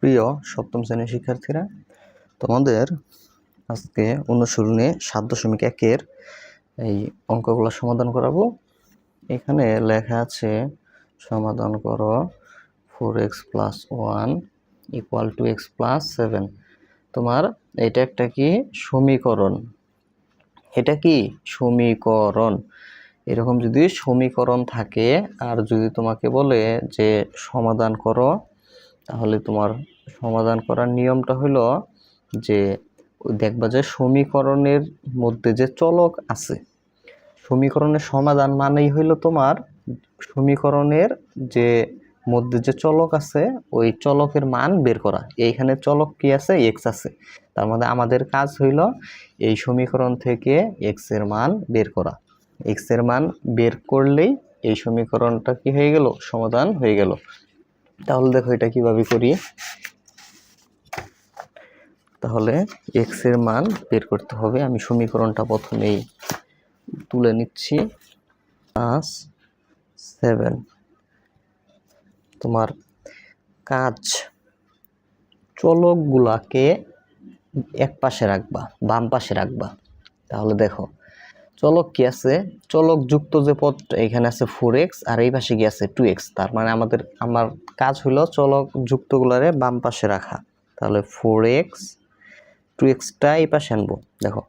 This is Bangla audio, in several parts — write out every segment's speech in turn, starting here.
প্রিয় সপ্তম শ্রেণীর শিক্ষার্থীরা, তোমাদের আজকে অনুশীলনী ৭.১ এই অঙ্কগুলো সমাধান করাবো। এখানে লেখা আছে সমাধান করো 4x + 1 = x + 7। তোমার এটা একটা কি সমীকরণ, এটা কি সমীকরণ। এরকম যদি সমীকরণ থাকে আর যদি তোমাকে বলে যে সমাধান করো, তাহলে তোমার সমাধান করার নিয়মটা হলো যে দেখবা যে সমীকরণের মধ্যে যে চলক আছে, সমীকরণের সমাধান মানেই হইলো তোমার সমীকরণের যে মধ্যে যে চলক আছে ওই চলকের মান বের করা। এইখানে চলক কি আছে? এক্স আছে। তার মধ্যে আমাদের কাজ হইল এই সমীকরণ থেকে এক্স এর মান বের করা। এক্স এর মান বের করলেই এই সমীকরণটা কি হয়ে গেল? সমাধান হয়ে গেল। তাহলে দেখো এটা কিভাবে করি। তাহলে এক্স এর মান বের করতে হবে। আমি সমীকরণটা প্রথমেই তুলে নিচ্ছি। +7 তোমার কাজ চলকগুলাকে এক পাশে রাখবা, বাম পাশে রাখবা। তাহলে দেখো চলক কি আছে? চলক যুক্ত যে পদটা এখানে আছে 4x আর এই পাশে কি আছে 2x। তার মানে আমার কাজ হলো চলক যুক্তগুলারে বাম পাশে রাখা। তাহলে 4x 2xটা এই পাশে আনবো। দেখো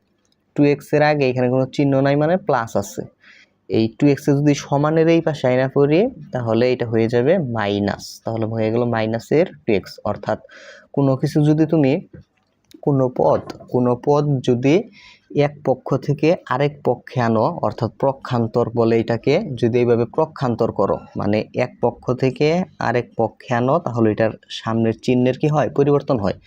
2x এর আগে এখানে কোনো চিহ্ন নাই, মানে প্লাস আছে। এই 2x এ যদি সমানের এই পাশে আইনা করি তাহলে এটা হয়ে যাবে মাইনাস। তাহলে হয়ে গেল মাইনাসের 2x। অর্থাৎ কোনো কিছু যদি তুমি কোনো পদ যদি এক পক্ষ থেকে আরেক পক্ষে আনো, অর্থাৎ প্রক্ষান্তর বলে এটাকে, যদি এইভাবে প্রক্ষান্তর করো মানে এক পক্ষ থেকে আরেক পক্ষে আনো, তাহলে এটার সামনের চিহ্নের কি হয়? পরিবর্তন হয়।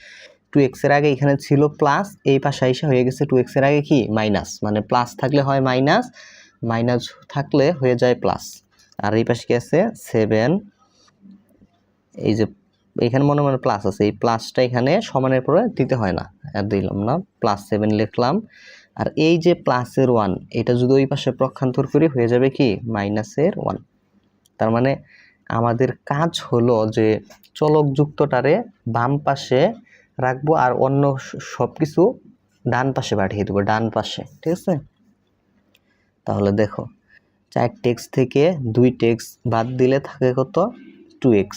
2x এর আগে এখানে ছিল প্লাস, এই পাশে এসে হয়ে গেছে 2x এর আগে কি মাইনাস। মানে প্লাস থাকলে হয় মাইনাস, মাইনাস থাকলে হয়ে যায় প্লাস। আর এই পাশে কি আছে 7। এই যে এখানে মনে মনে প্লাস আছে, এই প্লাসটা এখানে সমানের পরে দিতে হয় না, আর দিলাম না, +7 লিখলাম। আর এই যে প্লাসের 1 এটা যদি ওই পাশে প্রক্ষান্তর করি হয়ে যাবে কি -1। তার মানে আমাদের কাজ হলো যে চলক যুক্তটারে বাম পাশে রাখবো আর অন্য সব কিছু ডান পাশে পাঠিয়ে দেবো, ডান পাশে। ঠিক আছে? তাহলে দেখো 4x থেকে 2x বাদ দিলে থাকে কত? 2x।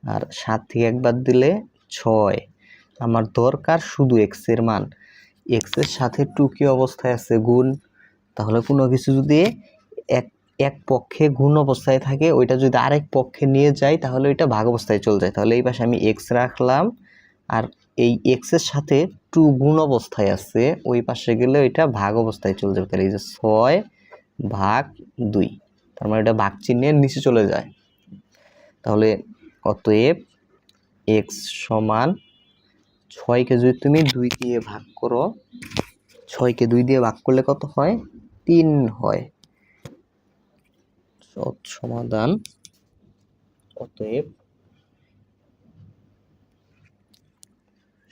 আর 7 থেকে 1 বাদ দিলে 6। আমার দরকার শুধু x এর মান। x এর সাথে 2 কি অবস্থায় আছে? গুণ। তাহলে কোনো কিছু যদি এক পক্ষে গুণ অবস্থায় থাকে, ওইটা যদি আরেক পক্ষে নিয়ে যায় তাহলে ওইটা ভাগ অবস্থায় চলে যায়। তাহলে এই পাশে আমি x রাখলাম, আর এই x এর সাথে 2 গুণ অবস্থায় আছে, ওই পাশে গেলে ওইটা ভাগ অবস্থায় চলে যাবে। তাহলে এই যে 6/2, তার মানে এটা ভাগ চিহ্নের নিচে চলে যায়। তাহলে অতএব x সমান 6কে যদি তুমি 2 দিয়ে ভাগ করো, 6কে 2 দিয়ে ভাগ করলে কত হয়? 3 হয়। সমাধান অতএব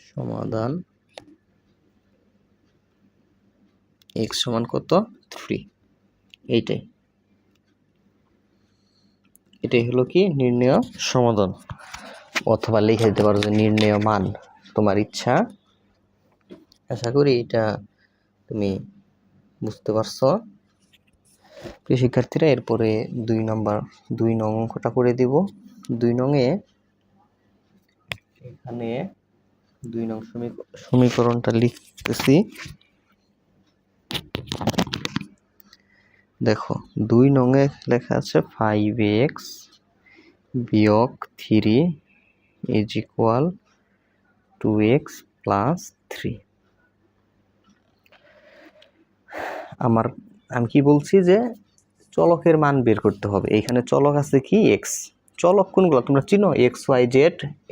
সমাধান x সমান কত? 3। এটাই হলো কি নির্ণেয় সমাধান, অথবা লিখে দিতে পারো যে নির্ণেয় মান, তোমার ইচ্ছা। আশা করি এটা তুমি বুঝতে পারছো প্রিয় শিক্ষার্থীরা। এরপরে 2 নং অঙ্কটা করে দিব। 2 নংয়ে এখানে 2 নং সমীকরণটা লিখতেছি। দেখো 2 নংয়ে লেখা আছে 5x - 3 = 2x + 3। আমি কি বলছি যে চলকের মান বের করতে হবে। এইখানে চলক আছে কি? x। চলক কোনগুলো তোমরা চিনো? x y z।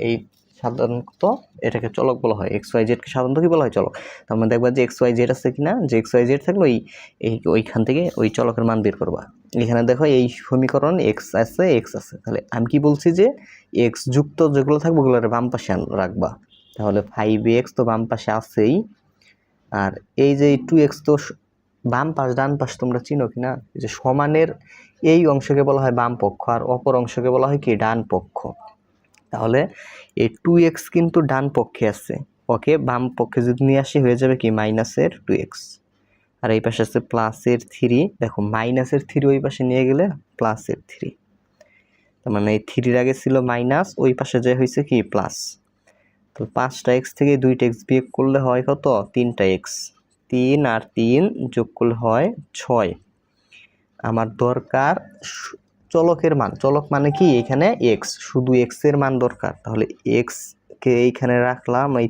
এই সাধারণত এটাকে চলক বলা হয়। x y z কে সাধারণত কি বলা হয়? চলক। তার মানে দেখবা যে x y z আছে কিনা, যে x y z থাকলে ওইখান থেকে ওই চলকের মান বের করবা। এখানে দেখো এই সমীকরণ x আছে। তাহলে আমি কি বলছি যে x যুক্ত যেগুলো থাকবে ওগুলোর বাম পাশে রাখবা। তাহলে 5x তো বাম পাশে আছেই, আর এই যে 2x তো বাম পাশ ডান পাশ তোমরা চিনো কিনা? যে সমানের এই অংশকে বলা হয় বাম পক্ষ, আর অপর অংশকে বলা হয় কি? ডান পক্ষ। তাহলে এই 2x কিন্তু ডান পক্ষে আছে, ওকে বাম পক্ষে যদি নিয়ে আসি হয়ে যাবে কি মাইনাসের 2x, আর এই পাশে আছে প্লাসের 3, দেখো মাইনাসের 3 ওই পাশে নিয়ে গেলে প্লাসের 3, তার মানে এই 3 এর আগে ছিল মাইনাস, ওই পাশে যে হয়েছে কি প্লাস। তো 5টা x থেকে 2টা x বিয়োগ করলে হয় কত 3টা x, 3 আর 3 যোগ করলে হয় 6। আমার দরকার চলকের মান, চলক মানে কি এখানে x, শুধু x এর মান দরকার। তাহলে x কে এইখানে রাখলাম, এই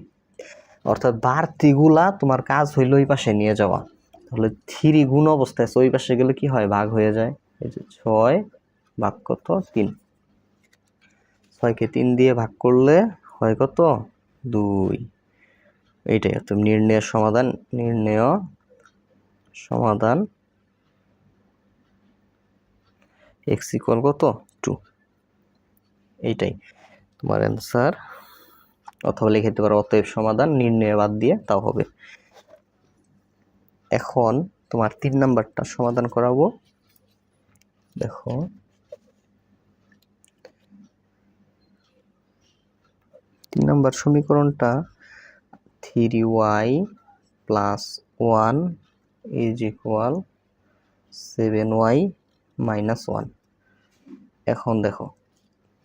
অর্থাৎ বাড়তিগুলা তোমার কাজ হইল ওই পাশে নিয়ে যাওয়া। তাহলে 3 গুণ অবস্থায় আছে, ওই পাশে গেলে কি হয় ভাগ হয়ে যায়, এই যে 6 ভাগ কত 3, 6কে 3 দিয়ে ভাগ করলে হয় কত 2। এইটাই তো নির্ণয়ের সমাধান, নির্ণয় সমাধান x ইকুয়াল কত 2, এইটাই তোমার অ্যান্সার। অথবা লিখে দিতে পারো অতএব সমাধান নির্ণয় বাদ দিয়ে, তাও হবে। এখন তোমার 3 নাম্বারটা সমাধান করাবো। দেখো 3 নাম্বার সমীকরণটা 3y + 1 = 7y - 1। এখন দেখো,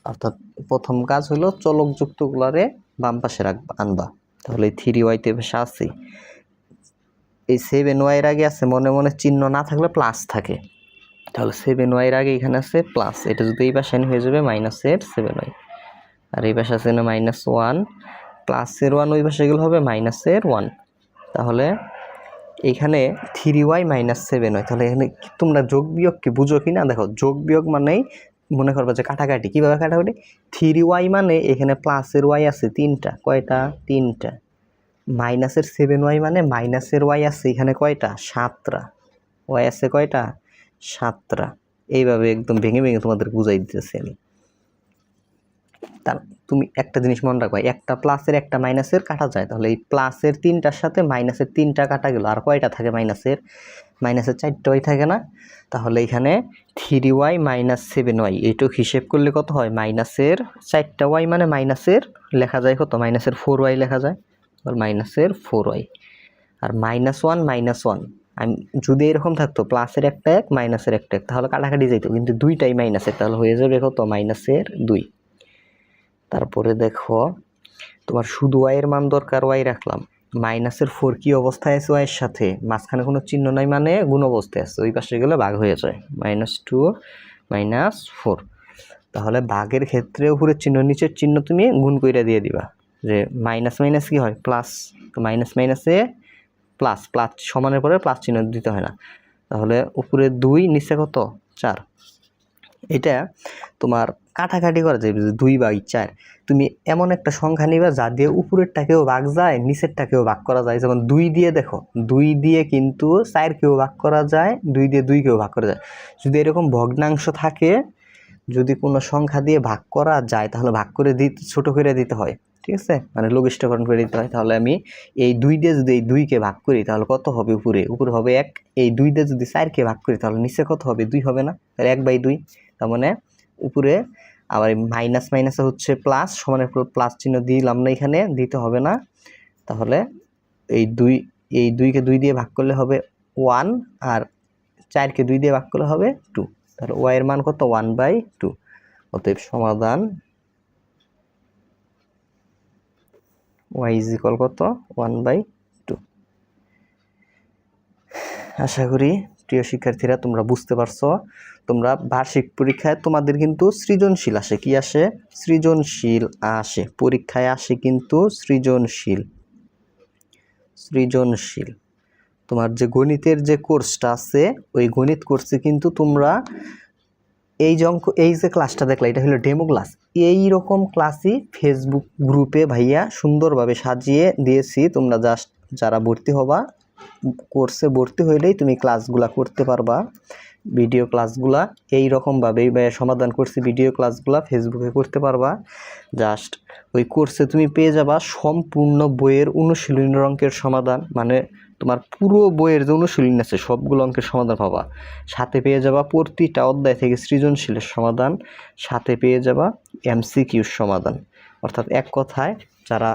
অর্থাৎ প্রথম কাজ হলো চলক যুক্তগুলারে বাম পাশে আনবা। তাহলে 3y তে পাশে আছে, এই 7y এর আগে আছে মনে মনে চিহ্ন না থাকলে প্লাস থাকে, তাহলে 7y এর আগে এখানে আছে প্লাস, এটা যদি এই পাশে হয়ে যাবে মাইনাসের 7y, আর এই পাশে আছে না -1, প্লাসের 1 ওই পাশে গেলে হবে মাইনাসের 1। তাহলে এখানে 3y - 7y, তাহলে এখানে তোমরা যোগ বিয়োগ কি বুঝো কি না? দেখো যোগ বিয়োগ মানেই মনে করবা যে কাটাকাটি, কিভাবে কাটাকাটি, 3y মানে এখানে প্লাসের y আছে 3টা, কয়টা 3টা, মাইনাসের 7y মানে মাইনাসের y আছে এখানে কয়টা 7টা, y আছে কয়টা 7টা। এইভাবে একদম ভেঙে ভেঙে তোমাদের বুঝাই দিতেছি আমি। তার তুমি একটা জিনিস মনে রাখবা, একটা প্লাসের একটা মাইনাসের কাটা যায়, তাহলে এই প্লাসের 3টার সাথে মাইনাসের 3টা কাটা গেল, আর কয়টা থাকে মাইনাসের 4টা থাকে না। তাহলে এখানে 3y - 7y এইটুকু হিসেব করলে কত হয়, মাইনাসের 4টা y মানে মাইনাসের লেখা যায় কত মাইনাসের 4y লেখা যায়, মাইনাসের 4y। আর -1 -1 আমি যদি এরকম থাকতো প্লাসের একটা 1 মাইনাসের একটা 1 তাহলে কাটাকাটি যাইতো, কিন্তু দুইটাই মাইনাসের, তাহলে হয়ে যাবে কত মাইনাসের 2। তারপরে দেখো তোমার শুধু y এর মান দরকার, y রাখলাম, -4 কি অবস্থায় আছে y এর সাথে, মাঝখানে কোনো চিহ্ন নাই মানে গুণ অবস্থায় আছে, ওই পাশে গেলে ভাগ হয়ে যায়, -2 - 4। তাহলে ভাগের ক্ষেত্রে উপরের চিহ্ন নিচের চিহ্ন তুমি গুণ কইরা দিয়ে দিবা, যে মাইনাস মাইনাস কি হয় প্লাস, তো মাইনাস মাইনাসে প্লাস, প্লাস সমানের পরে প্লাস চিহ্ন দিতে হয় না। তাহলে উপরে 2 নিচে কত 4, এটা তোমার কাটাকাটি করা যায় 2/4। তুমি এমন একটা সংখ্যা নিবা যা দিয়ে উপরেরটাকেও ভাগ যায় নিচেরটাকেও ভাগ করা যায়, যেমন 2 দিয়ে, দেখো 2 দিয়ে কিন্তু 4কেও ভাগ করা যায়, 2 দিয়ে 2কেও ভাগ করা যায়। যদি এরকম ভগ্নাংশ থাকে, যদি কোনো সংখ্যা দিয়ে ভাগ করা যায় তাহলে ভাগ করে দিতে ছোট করে দিতে হয়, ঠিক আছে, মানে লঘিষ্ঠকরণ করে দিতে হয়। তাহলে আমি এই 2 দিয়ে যদি এই 2কে ভাগ করি তাহলে কত হবে, উপরে হবে 1, এই 2 দিয়ে যদি 4কে ভাগ করি তাহলে নিচে কত হবে 2 হবে না, তাহলে 1/2। তার মানে উপরে আবার মাইনাস মাইনাসে হচ্ছে প্লাস, সমানের প্লাস চিহ্ন দিলাম না, এখানে দিতে হবে না। তাহলে এই 2কে 2 দিয়ে ভাগ করলে হবে 1, আর 4কে 2 দিয়ে ভাগ করলে হবে 2। তাহলে y এর মান কত 1/2। অতএব সমাধান y = কত 1/2। আশা করি প্রিয় শিক্ষার্থীরা তোমরা বুঝতে পারছো। তোমরা বার্ষিক পরীক্ষায় তোমাদের কিন্তু সৃজনশীল আসে, কি আসে সৃজনশীল আসে, পরীক্ষায় আসে কিন্তু সৃজনশীল। তোমার যে গণিতের যে কোর্সটা আছে ওই গণিত কোর্সে কিন্তু তোমরা এই যে ক্লাসটা দেখলা এটা হলো ডেমো ক্লাস, এই রকম ক্লাসই ফেসবুক গ্রুপে ভাইয়া সুন্দরভাবে সাজিয়ে দিয়েছি। তোমরা জাস্ট যারা ভর্তি হবা কোর্সে ভর্তি হইলেই তুমি ক্লাসগুলা করতে পারবা, ভিডিও ক্লাসগুলা এই রকমভাবেই ভাইয়া সমাধান করছি, ভিডিও ক্লাসগুলা ফেসবুকে করতে পারবা। জাস্ট ওই কোর্সে তুমি পেয়ে যাবা সম্পূর্ণ বইয়ের অনুশীলনী অঙ্কের সমাধান, মানে তোমার পুরো বইয়ের যে অনুশীলনী আছে সবগুলো অঙ্কের সমাধান পাবা। সাথে পেয়ে যাবা প্রতিটা অধ্যায় থেকে সৃজনশীলের সমাধান, সাথে পেয়ে যাবা এমসিকিউর সমাধান। অর্থাৎ এক কথায় যারা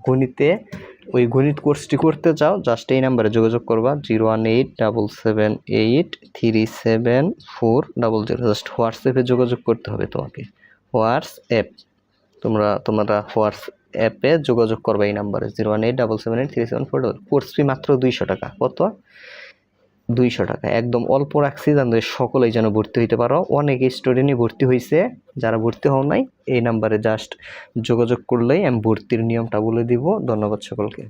গণিতে ওই গণিত কোর্সটি করতে চাও জাস্ট এই নাম্বারে যোগাযোগ করবা 01877837400। জাস্ট হোয়াটসঅ্যাপে যোগাযোগ করতে হবে তোমাকে, হোয়াটসঅ্যাপ। তোমরা হোয়াটসঅ্যাপে যোগাযোগ করবে এই নাম্বারে 01877837400। কোর্স ফি মাত্র 200 টাকা। কত? 200 টাকা। একদম অল্প রাখছি যেন সকলেই যেন ভর্তি হইতে পারো। অনেক স্টুডেন্টই ভর্তি হয়েছে, যারা ভর্তি হও নাই এই নাম্বারে জাস্ট যোগাযোগ করলেই আমি ভর্তির নিয়মটা বলে দিব। ধন্যবাদ সকলকে।